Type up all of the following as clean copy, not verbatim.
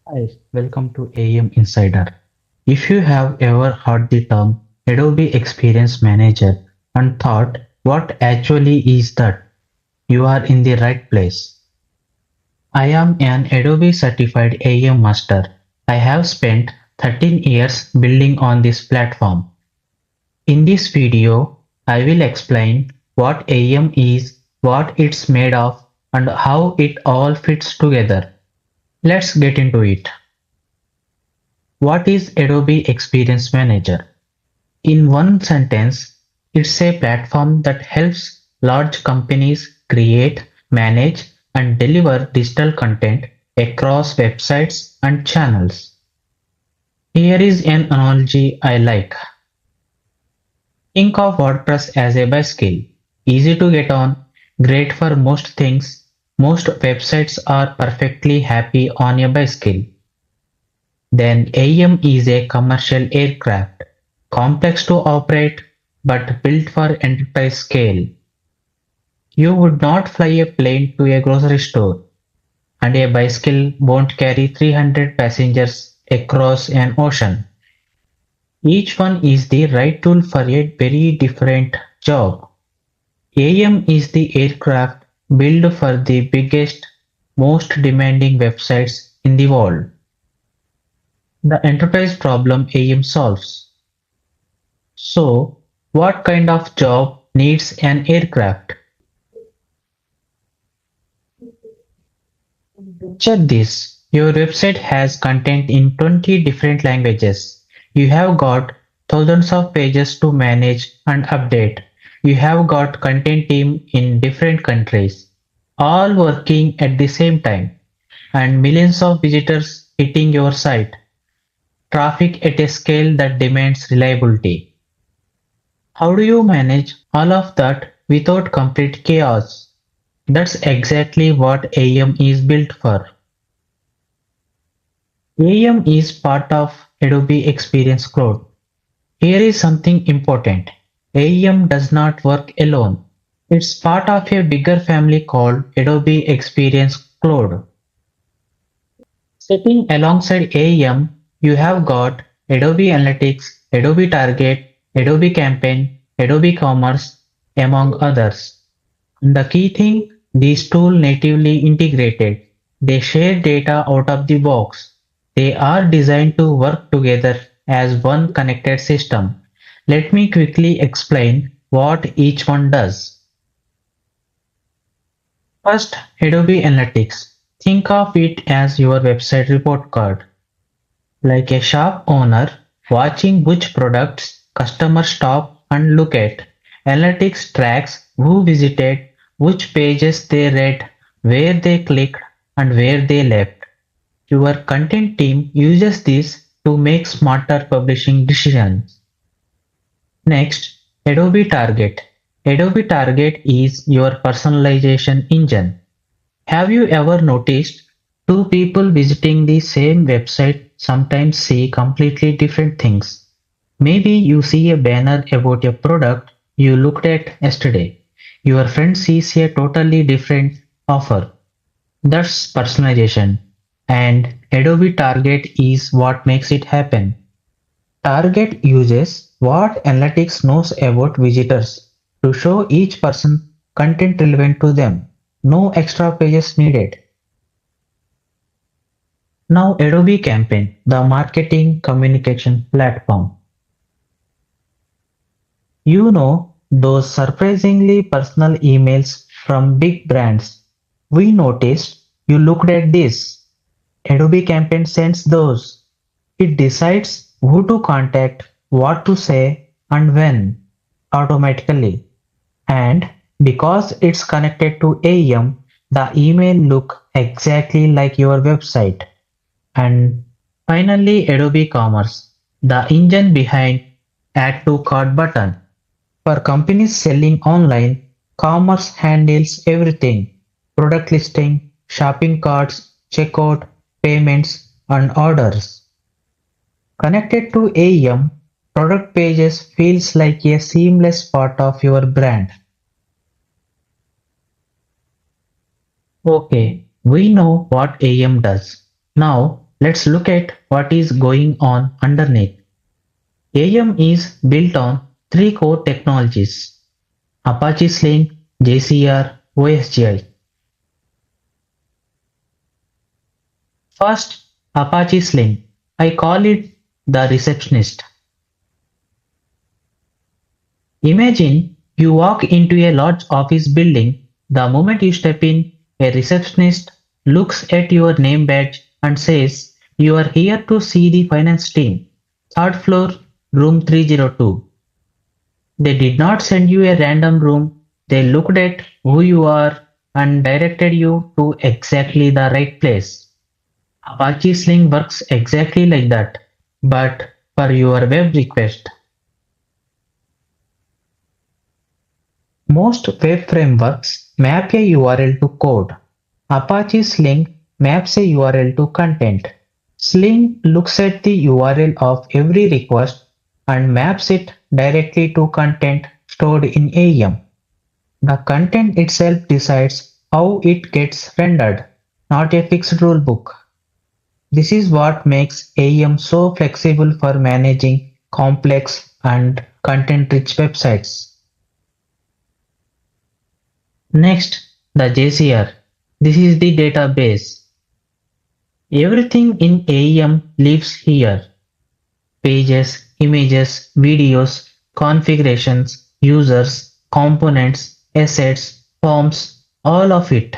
Hi, welcome to AEM Insider. If you have ever heard the term Adobe Experience Manager and thought, what actually is that? You are in the right place. I am an Adobe Certified AEM Master. I have spent 13 years building on this platform. In this video, I will explain what AEM is, what it's made of, and how it all fits together. Let's get into it. What is Adobe Experience Manager? In one sentence, it's a platform that helps large companies create, manage, and deliver digital content across websites and channels. Here is an analogy I like. Think of WordPress as a bicycle. Easy to get on, great for most things. Most websites are perfectly happy on a bicycle. Then AEM is a commercial aircraft, complex to operate but built for enterprise scale. You would not fly a plane to a grocery store, and a bicycle won't carry 300 passengers across an ocean. Each one is the right tool for a very different job. AEM is the aircraft built for the biggest, most demanding websites in the world. The enterprise problem AEM solves. So, what kind of job needs an aircraft? Check this. Your website has content in 20 different languages. You have got thousands of pages to manage and update. You have got content team in different countries, all working at the same time, and millions of visitors hitting your site. Traffic at a scale that demands reliability. How do you manage all of that without complete chaos? That's exactly what AEM is built for. AEM is part of Adobe Experience Cloud. Here is something important. AEM does not work alone. It's part of a bigger family called Adobe Experience Cloud. Sitting alongside AEM, you have got Adobe Analytics, Adobe Target, Adobe Campaign, Adobe Commerce, among others. The key thing, these tools natively integrated. They share data out of the box. They are designed to work together as one connected system. Let me quickly explain what each one does. First, Adobe Analytics. Think of it as your website report card, like a shop owner watching which products customers stop and look at. Analytics tracks who visited, which pages they read, where they clicked, and where they left. Your content team uses this to make smarter publishing decisions. Next, Adobe Target. Adobe Target is your personalization engine. Have you ever noticed two people visiting the same website sometimes see completely different things? Maybe you see a banner about a product you looked at yesterday. Your friend sees a totally different offer. That's personalization. And Adobe Target is what makes it happen. Target uses what analytics knows about visitors to show each person content relevant to them. No extra pages needed. Now Adobe Campaign, the marketing communication platform. You know those surprisingly personal emails from big brands. We noticed you looked at this. Adobe Campaign sends those. It decides who to contact, what to say, and when automatically. And because it's connected to AEM, the email look exactly like your website. And finally, Adobe Commerce, the engine behind Add to Cart button. For companies selling online, Commerce handles everything: product listing, shopping carts, checkout, payments, and orders. Connected to AEM, product pages feels like a seamless part of your brand. Okay, we know what AEM does. Now Let's look at what is going on underneath. AEM is built on three core technologies: Apache Sling, JCR, OSGi. First, Apache Sling. I call it the receptionist. Imagine you walk into a large office building. The moment you step in, a receptionist looks at your name badge and says, "You are here to see the finance team. Third floor, room 302." They did not send you a random room. They looked at who you are and directed you to exactly the right place. Apache Sling works exactly like that, but for your web request. Most web frameworks map a URL to code. Apache Sling maps a URL to content. Sling looks at the URL of every request and maps it directly to content stored in AEM. The content itself decides how it gets rendered, not a fixed rulebook. This is what makes AEM so flexible for managing complex and content-rich websites. Next, the JCR. This is the database. Everything in AEM lives here: pages, images, videos, configurations, users, components, assets, forms, all of it.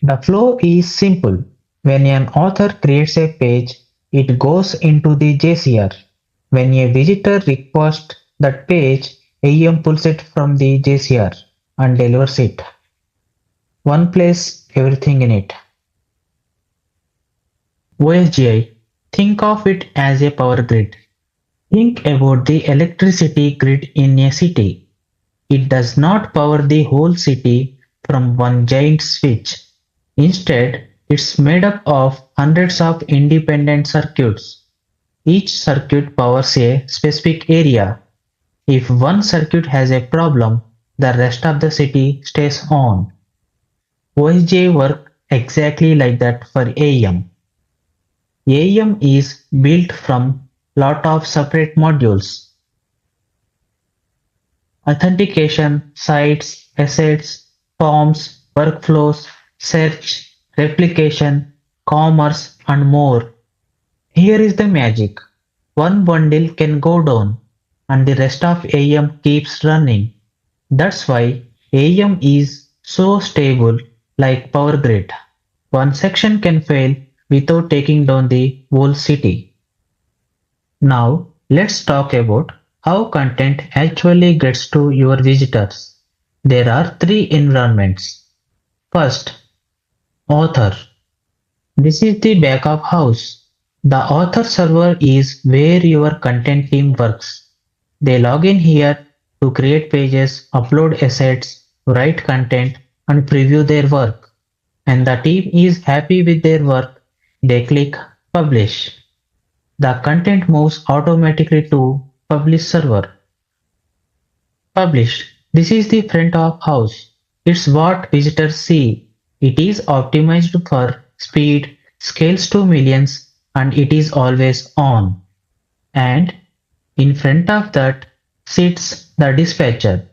The flow is simple. When an author creates a page, it goes into the JCR. When a visitor requests that page, AEM pulls it from the JCR and delivers it. One place, everything in it. OSGi. Think of it as a power grid. Think about the electricity grid in a city. It does not power the whole city from one giant switch. Instead, it's made up of hundreds of independent circuits. Each circuit powers a specific area. If one circuit has a problem, the rest of the city stays on. OSGi works exactly like that for AEM. AEM is built from lot of separate modules: authentication, sites, assets, forms, workflows, search, replication, commerce, and more. Here is the magic. One bundle can go down, and the rest of AEM keeps running. That's why AEM is so stable, like power grid. One section can fail without taking down the whole city. Now, let's talk about how content actually gets to your visitors. There are three environments. First, author. This is the back of house. The author server is where your content team works. They log in here to create pages, upload assets, write content, and preview their work. And the team is happy with their work. They click publish. The content moves automatically to publish server. Published. This is the front of house. It's what visitors see. It is optimized for speed, scales to millions, and it is always on. And in front of that sits the dispatcher.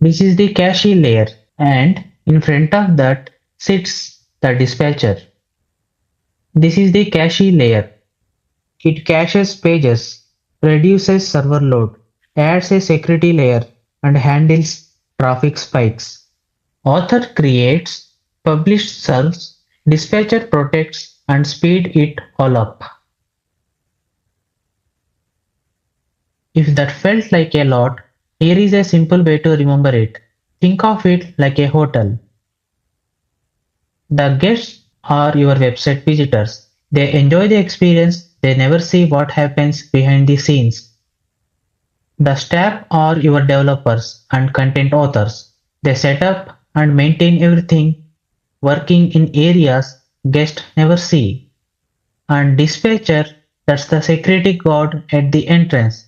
This is the cache layer. And in front of that sits the dispatcher. This is the cache layer. It caches pages, reduces server load, adds a security layer, and handles traffic spikes. Author creates, published serves, dispatcher protects, and speed it all up. If that felt like a lot, here is a simple way to remember it. Think of it like a hotel. The guests are your website visitors. They enjoy the experience, they never see what happens behind the scenes. The staff are your developers and content authors. They set up and maintain everything, working in areas guests never see. And dispatcher, that's the security guard at the entrance,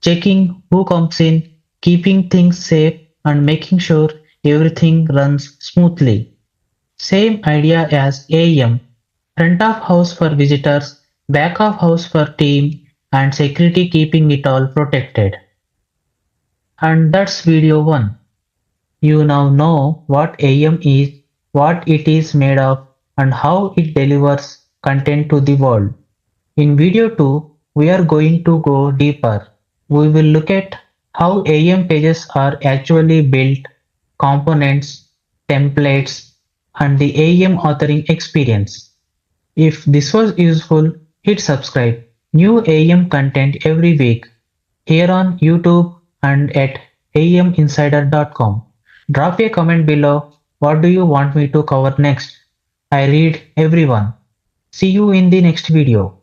checking who comes in, keeping things safe, and making sure everything runs smoothly. Same idea as AEM, Front of house for visitors, back of house for team, and security keeping it all protected. And that's video 1. You now know what AEM is, what it is made of, and how it delivers content to the world. In video 2, we are going to go deeper. We will look at how AEM pages are actually built, components, templates, and the AEM authoring experience. If this was useful, hit subscribe. New AEM content every week here on YouTube and at aeminsider.com. Drop a comment below. What do you want me to cover next? I read everyone. See you in the next video.